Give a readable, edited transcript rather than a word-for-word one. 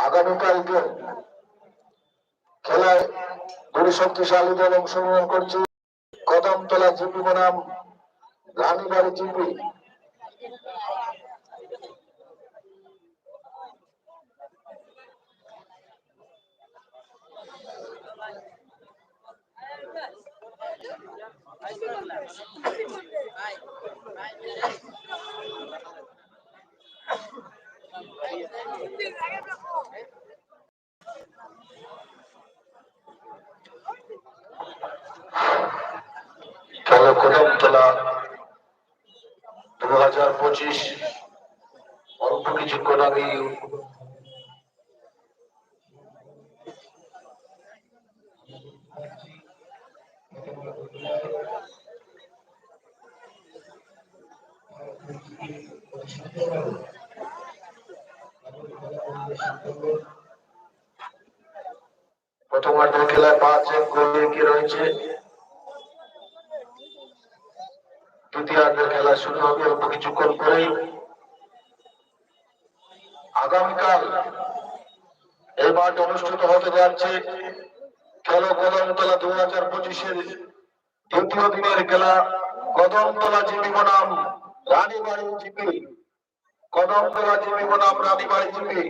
আগামীকালকে খেলায় দুটি শক্তিশালী দল অংশগ্রহণ করছে। কদমতলা জিপি বনাম রানীবাড়ি জিপি। খেলা কদমতলা 2025 অল্প কিছুক্ষণ আগে প্রথমার্ধের খেলায় 5-1 গোলে এগিয়ে রয়েছে। দ্বিতীয়ার্ধের খেলা শুরু হবে অল্প কিছুক্ষণ পরেই। আগামীকাল এই মাঠ অনুষ্ঠিত হতে যাচ্ছে খেলো কদমতলা 2025-এর দ্বিতীয় দিনের খেলা। কদমতলা জিপি বনাম রানীবাড়ি জিপি। কদমতলা জিপি বনাম রানীবাড়ি জিপি।